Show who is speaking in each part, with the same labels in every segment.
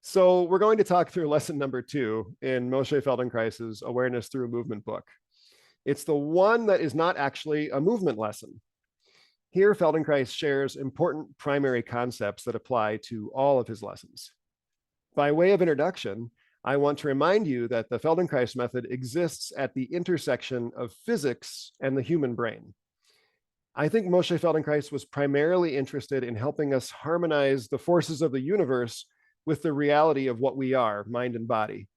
Speaker 1: So we're going to talk through lesson number 2 in Moshe Feldenkrais's Awareness Through Movement book. It's the one that is not actually a movement lesson. Here, Feldenkrais shares important primary concepts that apply to all of his lessons. By way of introduction, I want to remind you that the Feldenkrais method exists at the intersection of physics and the human brain. I think Moshe Feldenkrais was primarily interested in helping us harmonize the forces of the universe with the reality of what we are, mind and body.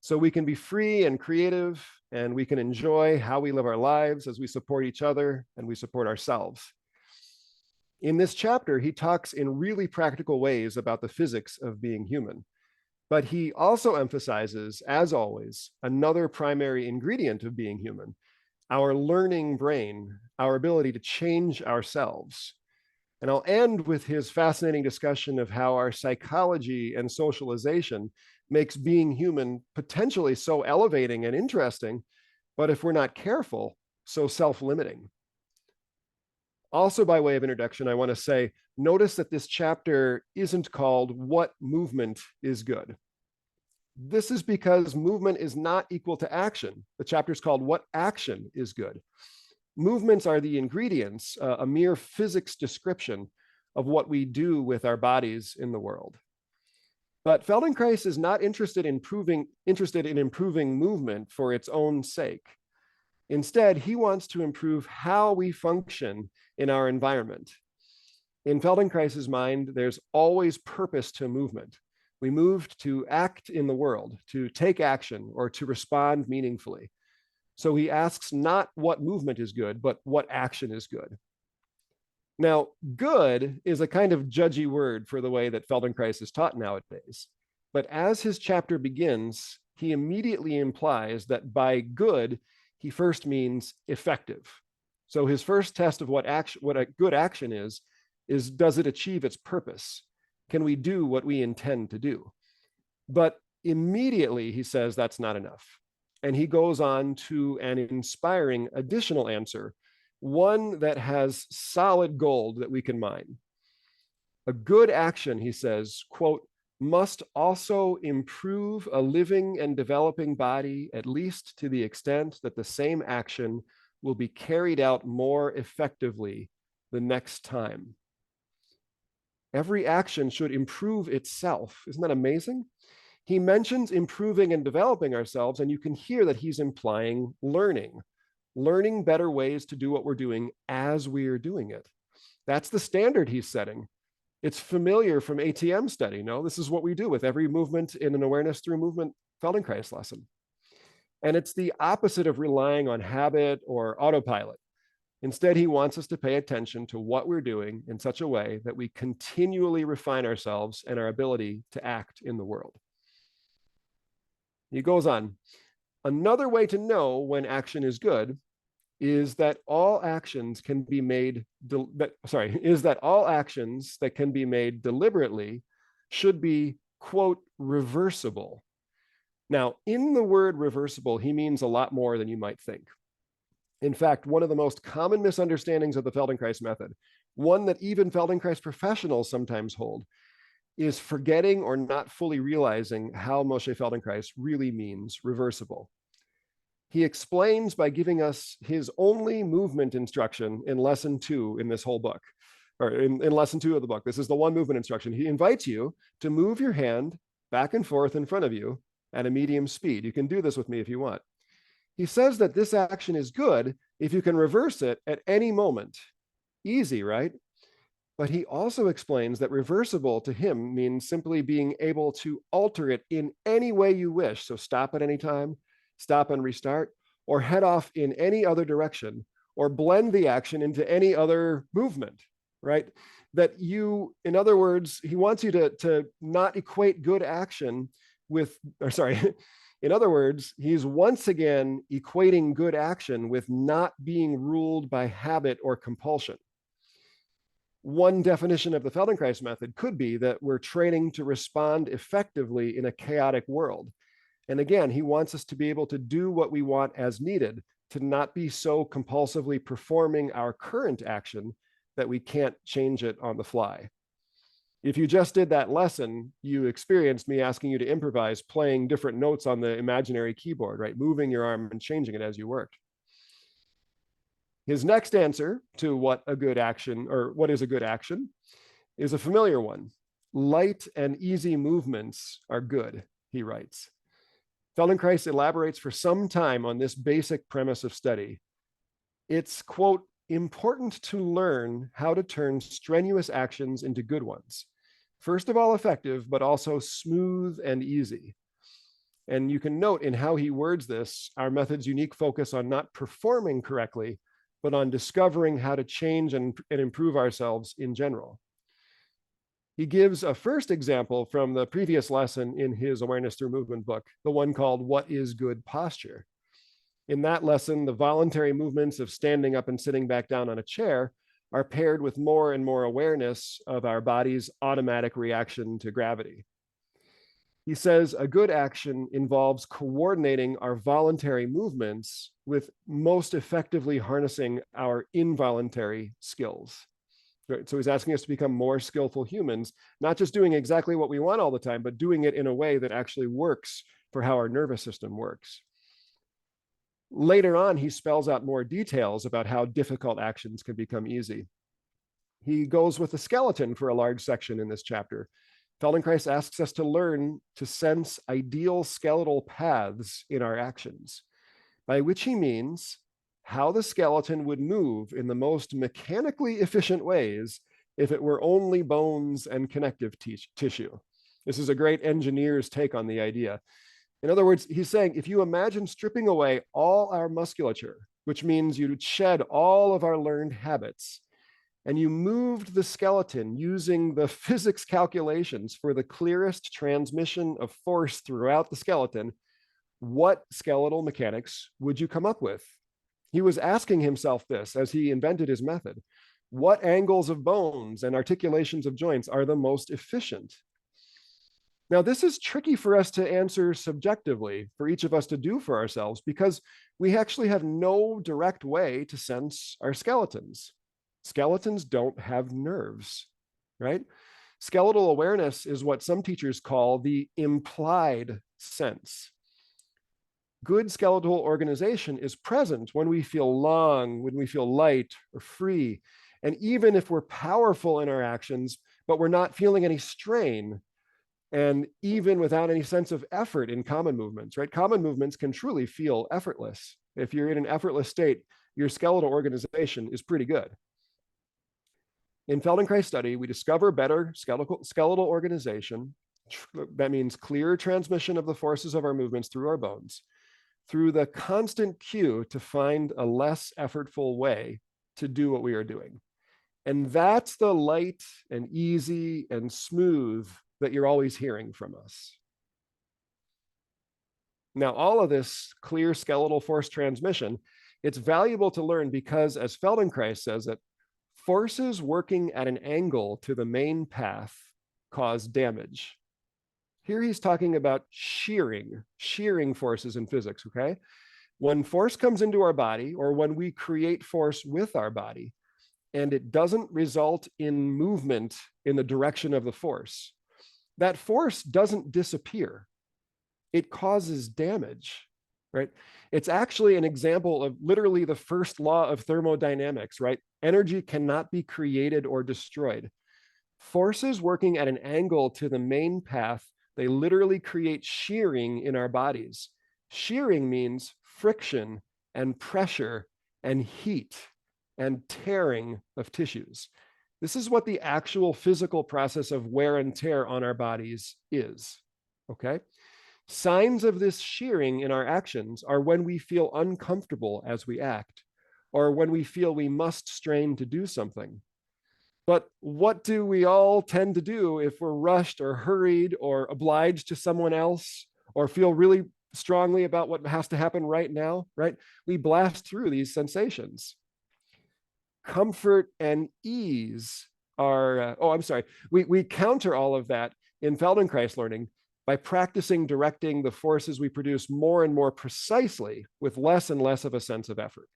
Speaker 1: So we can be free and creative, and we can enjoy how we live our lives as we support each other and we support ourselves. In this chapter, he talks in really practical ways about the physics of being human. But he also emphasizes, as always, another primary ingredient of being human, our learning brain, our ability to change ourselves. And I'll end with his fascinating discussion of how our psychology and socialization makes being human potentially so elevating and interesting, but if we're not careful, so self-limiting. Also, by way of introduction, I want to say, notice that this chapter isn't called What Movement is Good. This is because movement is not equal to action. The chapter is called What Action is Good. Movements are the ingredients, a mere physics description of what we do with our bodies in the world. But Feldenkrais is not interested in improving movement for its own sake. Instead, he wants to improve how we function in our environment. In Feldenkrais's mind, there's always purpose to movement. We moved to act in the world, to take action, or to respond meaningfully. So he asks not what movement is good, but what action is good. Now, good is a kind of judgy word for the way that Feldenkrais is taught nowadays. But as his chapter begins, he immediately implies that by good, he first means effective. So his first test of what a good action is does it achieve its purpose? Can we do what we intend to do? But immediately he says that's not enough. And he goes on to an inspiring additional answer, one that has solid gold that we can mine. A good action, he says, quote, must also improve a living and developing body, at least to the extent that the same action will be carried out more effectively the next time. Every action should improve itself. Isn't that amazing? He mentions improving and developing ourselves, and you can hear that he's implying learning better ways to do what we're doing as we are doing it. That's the standard he's setting. It's familiar from ATM study. No, this is what we do with every movement in an Awareness Through Movement Feldenkrais lesson. And it's the opposite of relying on habit or autopilot. Instead, he wants us to pay attention to what we're doing in such a way that we continually refine ourselves and our ability to act in the world. He goes on, another way to know when action is good is that all actions can be made, all actions that can be made deliberately should be, quote, reversible. Now, in the word reversible, he means a lot more than you might think. In fact, one of the most common misunderstandings of the Feldenkrais method, one that even Feldenkrais professionals sometimes hold, is forgetting or not fully realizing how Moshe Feldenkrais really means reversible. He explains by giving us his only movement instruction in lesson 2 in this whole book, or in lesson 2 of the book. This is the one movement instruction. He invites you to move your hand back and forth in front of you at a medium speed. You can do this with me if you want. He says that this action is good if you can reverse it at any moment. Easy, right? But he also explains that reversible to him means simply being able to alter it in any way you wish. So stop at any time, stop and restart, or head off in any other direction, or blend the action into any other movement, right? That you, in other words, he wants you to not equate good action with, in other words, he's once again equating good action with not being ruled by habit or compulsion. One definition of the Feldenkrais method could be that we're training to respond effectively in a chaotic world. And again, he wants us to be able to do what we want as needed, to not be so compulsively performing our current action that we can't change it on the fly. If you just did that lesson, you experienced me asking you to improvise, playing different notes on the imaginary keyboard, right? Moving your arm and changing it as you worked. His next answer to what a good action, or what is a good action, is a familiar one. Light and easy movements are good, he writes. Feldenkrais elaborates for some time on this basic premise of study. It's, quote, important to learn how to turn strenuous actions into good ones. First of all, effective, but also smooth and easy. And you can note in how he words this, our method's unique focus on not performing correctly, but on discovering how to change and improve ourselves in general. He gives a first example from the previous lesson in his Awareness Through Movement book, the one called What is Good Posture? In that lesson, the voluntary movements of standing up and sitting back down on a chair are paired with more and more awareness of our body's automatic reaction to gravity. He says a good action involves coordinating our voluntary movements with most effectively harnessing our involuntary skills. Right? So he's asking us to become more skillful humans, not just doing exactly what we want all the time, but doing it in a way that actually works for how our nervous system works. Later on, he spells out more details about how difficult actions can become easy. He goes with the skeleton for a large section in this chapter. Feldenkrais asks us to learn to sense ideal skeletal paths in our actions, by which he means how the skeleton would move in the most mechanically efficient ways if it were only bones and connective tissue. This is a great engineer's take on the idea. In other words, he's saying, if you imagine stripping away all our musculature, which means you'd shed all of our learned habits, and you moved the skeleton using the physics calculations for the clearest transmission of force throughout the skeleton, what skeletal mechanics would you come up with? He was asking himself this as he invented his method. What angles of bones and articulations of joints are the most efficient? Now, this is tricky for us to answer subjectively, for each of us to do for ourselves, because we actually have no direct way to sense our skeletons. Skeletons don't have nerves, right? Skeletal awareness is what some teachers call the implied sense. Good skeletal organization is present when we feel long, when we feel light or free, and even if we're powerful in our actions, but we're not feeling any strain, and even without any sense of effort in common movements, right? Common movements can truly feel effortless. If you're in an effortless state, your skeletal organization is pretty good. In Feldenkrais study, we discover better skeletal organization. That means clear transmission of the forces of our movements through our bones, through the constant cue to find a less effortful way to do what we are doing. And that's the light and easy and smooth that you're always hearing from us. Now, all of this clear skeletal force transmission, it's valuable to learn because, as Feldenkrais says it, forces working at an angle to the main path cause damage. Here he's talking about shearing forces in physics, okay? When force comes into our body, or when we create force with our body, and it doesn't result in movement in the direction of the force, that force doesn't disappear. It causes damage, right? It's actually an example of literally the first law of thermodynamics, right? Energy cannot be created or destroyed. Forces working at an angle to the main path, they literally create shearing in our bodies. Shearing means friction and pressure and heat and tearing of tissues. This is what the actual physical process of wear and tear on our bodies is, okay? Signs of this shearing in our actions are when we feel uncomfortable as we act, or when we feel we must strain to do something. But what do we all tend to do if we're rushed or hurried or obliged to someone else, or feel really strongly about what has to happen right now, right? We blast through these sensations. Comfort and ease are, we counter all of that in Feldenkrais learning by practicing directing the forces we produce more and more precisely with less and less of a sense of effort.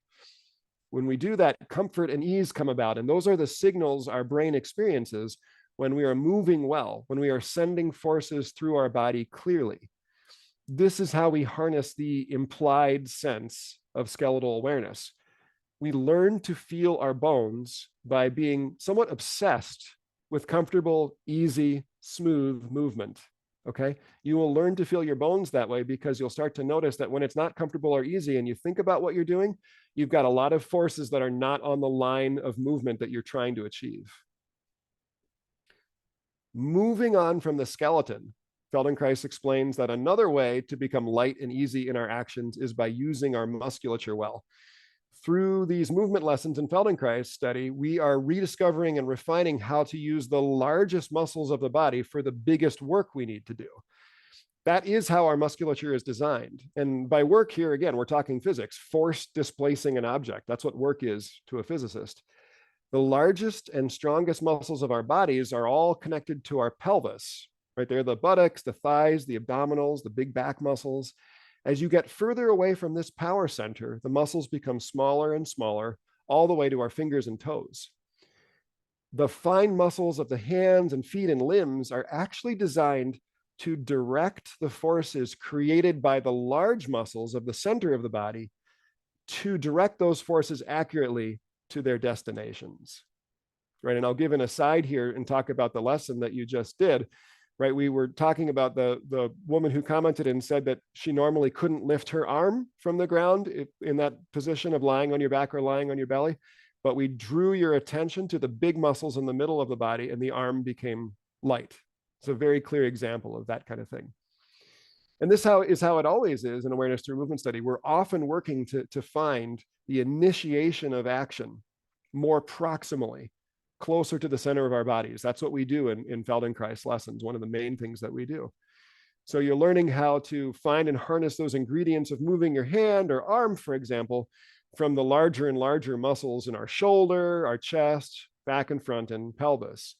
Speaker 1: When we do that, comfort and ease come about, and those are the signals our brain experiences when we are moving well, when we are sending forces through our body clearly. This is how we harness the implied sense of skeletal awareness. We learn to feel our bones by being somewhat obsessed with comfortable, easy, smooth movement. Okay, you will learn to feel your bones that way because you'll start to notice that when it's not comfortable or easy and you think about what you're doing, you've got a lot of forces that are not on the line of movement that you're trying to achieve. Moving on from the skeleton, Feldenkrais explains that another way to become light and easy in our actions is by using our musculature well. Through these movement lessons in Feldenkrais study, we are rediscovering and refining how to use the largest muscles of the body for the biggest work we need to do. That is how our musculature is designed. And by work here, again, we're talking physics, force displacing an object. That's what work is to a physicist. The largest and strongest muscles of our bodies are all connected to our pelvis, right? They're the buttocks, the thighs, the abdominals, the big back muscles. As you get further away from this power center, the muscles become smaller and smaller, all the way to our fingers and toes. The fine muscles of the hands and feet and limbs are actually designed to direct the forces created by the large muscles of the center of the body, to direct those forces accurately to their destinations. Right? And I'll give an aside here and talk about the lesson that you just did. Right, we were talking about the woman who commented and said that she normally couldn't lift her arm from the ground in that position of lying on your back or lying on your belly, but we drew your attention to the big muscles in the middle of the body and the arm became light. It's a very clear example of that kind of thing. And this is how it always is in awareness through movement study. We're often working to find the initiation of action more proximally, closer to the center of our bodies. That's what we do in Feldenkrais lessons, one of the main things that we do. So you're learning how to find and harness those ingredients of moving your hand or arm, for example, from the larger and larger muscles in our shoulder, our chest, back and front, and pelvis.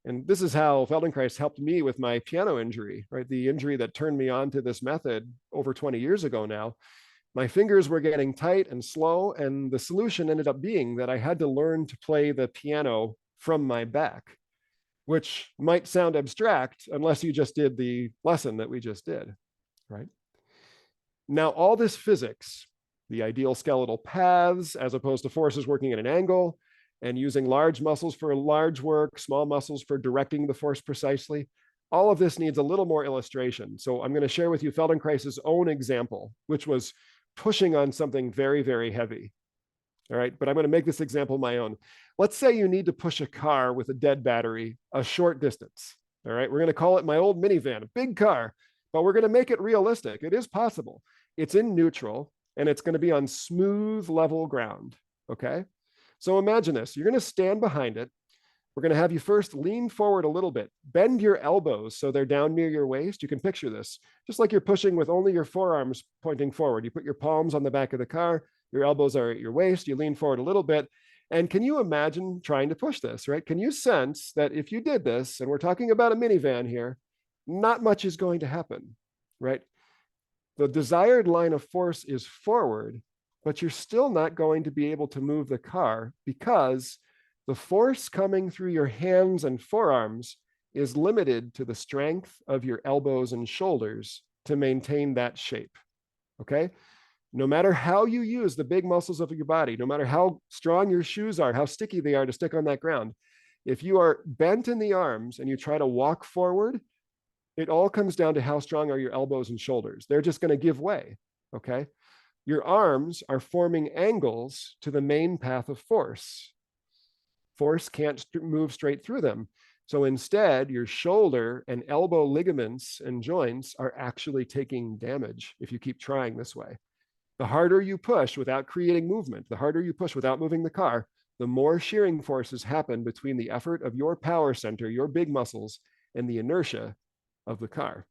Speaker 1: And this is how Feldenkrais helped me with my piano injury, right? The injury that turned me on to this method over 20 years ago now. My fingers were getting tight and slow, and the solution ended up being that I had to learn to play the piano from my back, which might sound abstract unless you just did the lesson that we just did, right? Now, all this physics, the ideal skeletal paths as opposed to forces working at an angle, and using large muscles for large work, small muscles for directing the force precisely, all of this needs a little more illustration. So I'm going to share with you Feldenkrais's own example, which was pushing on something very, very heavy. All right, but I'm going to make this example my own. Let's say you need to push a car with a dead battery a short distance. All right, we're going to call it my old minivan, a big car, but we're going to make it realistic. It is possible. It's in neutral and it's going to be on smooth, level ground. Okay, so imagine this. You're going to stand behind it. We're going to have you first lean forward a little bit, bend your elbows so they're down near your waist. You can picture this, just like you're pushing with only your forearms pointing forward. You put your palms on the back of the car, your elbows are at your waist, you lean forward a little bit. And can you imagine trying to push this, right? Can you sense that if you did this, and we're talking about a minivan here, not much is going to happen, right? The desired line of force is forward, but you're still not going to be able to move the car because the force coming through your hands and forearms is limited to the strength of your elbows and shoulders to maintain that shape, okay? No matter how you use the big muscles of your body, no matter how strong your shoes are, how sticky they are to stick on that ground, if you are bent in the arms and you try to walk forward, it all comes down to how strong are your elbows and shoulders. They're just going to give way, okay? Your arms are forming angles to the main path of force. Force can't move straight through them. So instead, your shoulder and elbow ligaments and joints are actually taking damage if you keep trying this way. The harder you push without creating movement, the harder you push without moving the car, the more shearing forces happen between the effort of your power center, your big muscles, and the inertia of the car.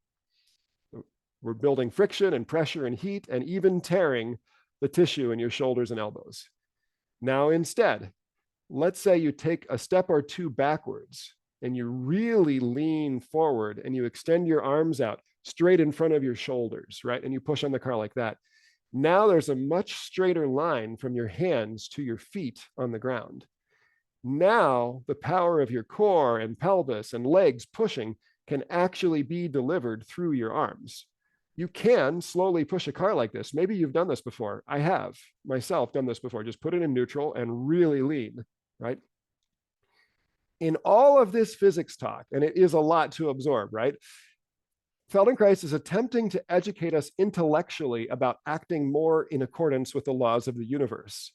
Speaker 1: We're building friction and pressure and heat and even tearing the tissue in your shoulders and elbows. Now, instead, let's say you take a step or two backwards and you really lean forward and you extend your arms out straight in front of your shoulders, right? And you push on the car like that. Now there's a much straighter line from your hands to your feet on the ground. Now, the power of your core and pelvis and legs pushing can actually be delivered through your arms. You can slowly push a car like this. Maybe you've done this before. I have myself done this before. Just put it in neutral and really lean, right? In all of this physics talk, and it is a lot to absorb, right? Feldenkrais is attempting to educate us intellectually about acting more in accordance with the laws of the universe.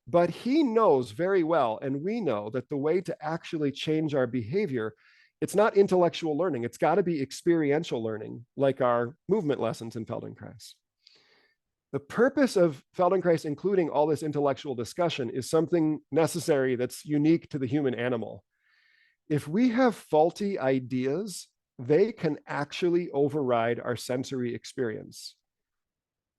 Speaker 1: But he knows very well, and we know, that the way to actually change our behavior, it's not intellectual learning. It's got to be experiential learning, like our movement lessons in Feldenkrais. The purpose of Feldenkrais including all this intellectual discussion is something necessary that's unique to the human animal. If we have faulty ideas, they can actually override our sensory experience.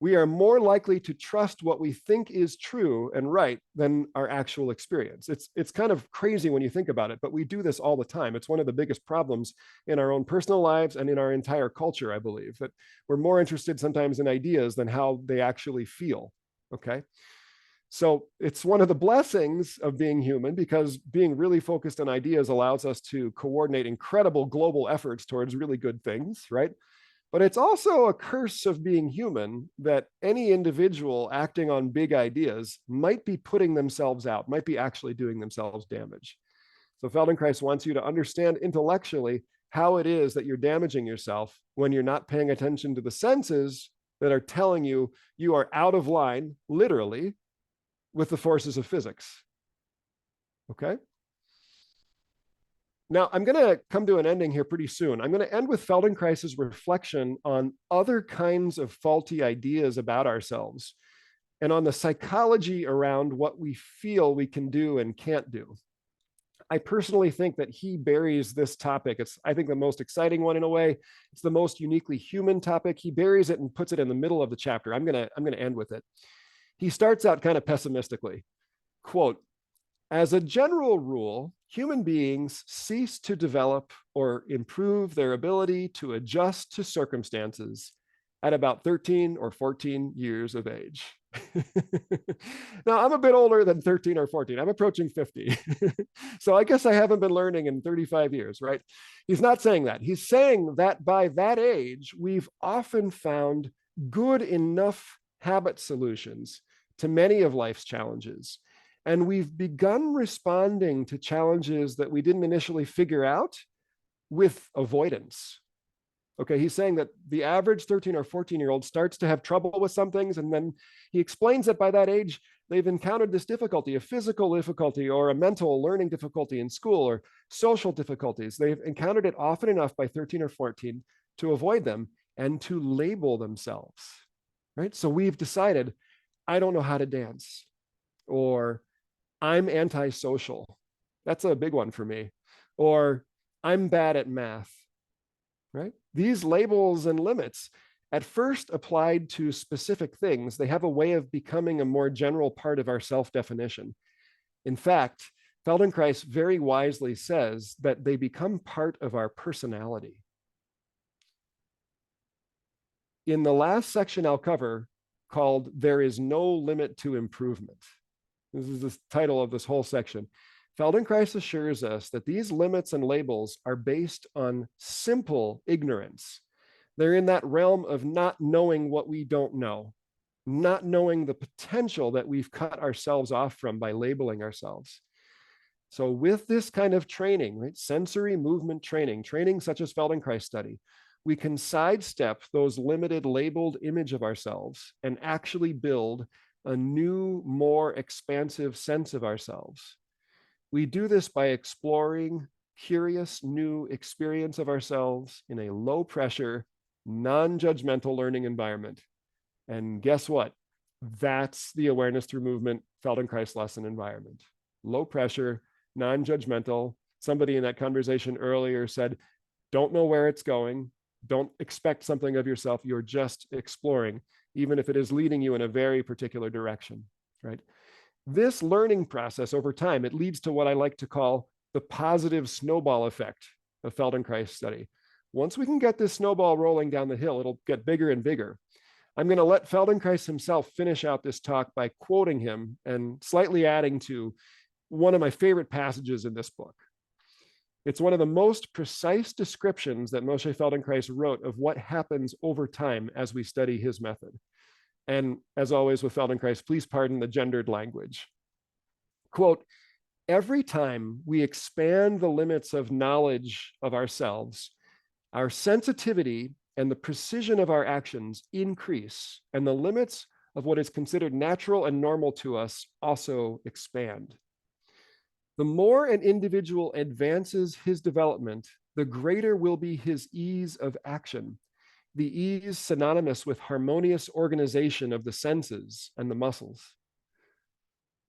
Speaker 1: We are more likely to trust what we think is true and right than our actual experience. It's kind of crazy when you think about it, but we do this all the time. It's one of the biggest problems in our own personal lives and in our entire culture, I believe, that we're more interested sometimes in ideas than how they actually feel, okay? So it's one of the blessings of being human, because being really focused on ideas allows us to coordinate incredible global efforts towards really good things, right? But it's also a curse of being human that any individual acting on big ideas might be putting themselves out, might be actually doing themselves damage. So Feldenkrais wants you to understand intellectually how it is that you're damaging yourself when you're not paying attention to the senses that are telling you you are out of line, literally, with the forces of physics. Okay? Now, I'm going to come to an ending here pretty soon. I'm going to end with Feldenkrais's reflection on other kinds of faulty ideas about ourselves and on the psychology around what we feel we can do and can't do. I personally think that he buries this topic. It's, I think, the most exciting one in a way. It's the most uniquely human topic. He buries it and puts it in the middle of the chapter. I'm going to end with it. He starts out kind of pessimistically. Quote, "As a general rule, human beings cease to develop or improve their ability to adjust to circumstances at about 13 or 14 years of age." Now, I'm a bit older than 13 or 14. I'm approaching 50. So I guess I haven't been learning in 35 years, right? He's not saying that. He's saying that by that age, we've often found good enough habit solutions to many of life's challenges. And we've begun responding to challenges that we didn't initially figure out with avoidance. Okay, he's saying that the average 13 or 14-year-old starts to have trouble with some things, and then he explains that by that age, they've encountered this difficulty, a physical difficulty or a mental learning difficulty in school or social difficulties. They've encountered it often enough by 13 or 14 to avoid them and to label themselves, right? So we've decided, I don't know how to dance, or I'm antisocial. That's a big one for me. Or I'm bad at math, right? These labels and limits, at first applied to specific things, they have a way of becoming a more general part of our self-definition. In fact, Feldenkrais very wisely says that they become part of our personality. In the last section I'll cover, called "There is no limit to improvement," this is the title of this whole section, Feldenkrais assures us that these limits and labels are based on simple ignorance. They're in that realm of not knowing what we don't know, not knowing the potential that we've cut ourselves off from by labeling ourselves. So with this kind of training, right, sensory movement training, training such as Feldenkrais study, we can sidestep those limited labeled image of ourselves and actually build a new, more expansive sense of ourselves. We do this by exploring curious new experience of ourselves in a low pressure, non-judgmental learning environment. And guess what? That's the awareness through movement Feldenkrais lesson environment. Low pressure, non-judgmental. Somebody in that conversation earlier said, don't know where it's going. Don't expect something of yourself. You're just exploring, even if it is leading you in a very particular direction, right? This learning process over time, it leads to what I like to call the positive snowball effect of Feldenkrais study. Once we can get this snowball rolling down the hill, it'll get bigger and bigger. I'm going to let Feldenkrais himself finish out this talk by quoting him and slightly adding to one of my favorite passages in this book. It's one of the most precise descriptions that Moshe Feldenkrais wrote of what happens over time as we study his method. And as always with Feldenkrais, please pardon the gendered language. Quote, every time we expand the limits of knowledge of ourselves, our sensitivity and the precision of our actions increase, and the limits of what is considered natural and normal to us also expand. The more an individual advances his development, the greater will be his ease of action, the ease synonymous with harmonious organization of the senses and the muscles.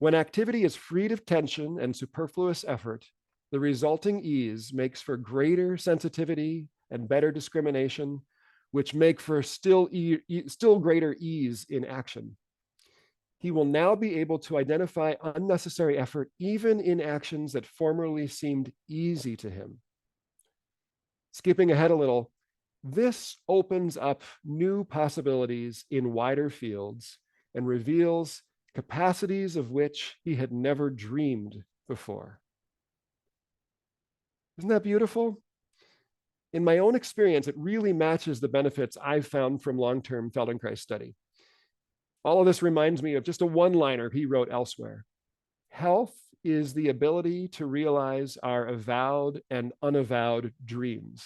Speaker 1: When activity is freed of tension and superfluous effort, the resulting ease makes for greater sensitivity and better discrimination, which make for still greater ease in action. He will now be able to identify unnecessary effort even in actions that formerly seemed easy to him. Skipping ahead a little, this opens up new possibilities in wider fields and reveals capacities of which he had never dreamed before. Isn't that beautiful? In my own experience, it really matches the benefits I've found from long-term Feldenkrais study. All of this reminds me of just a one-liner he wrote elsewhere. Health is the ability to realize our avowed and unavowed dreams.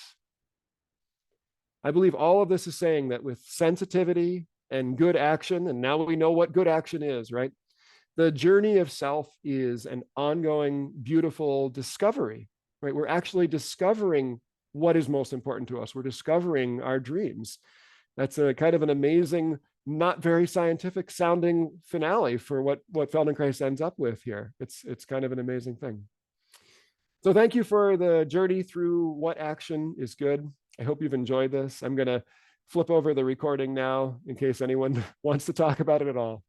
Speaker 1: I believe all of this is saying that with sensitivity and good action, and now we know what good action is, right? The journey of self is an ongoing, beautiful discovery, right? We're actually discovering what is most important to us. We're discovering our dreams. That's a kind of an amazing, not very scientific sounding finale for what Feldenkrais ends up with here. It's kind of an amazing thing. So thank you for the journey through what action is good. I hope you've enjoyed this. I'm going to flip over the recording now in case anyone wants to talk about it at all.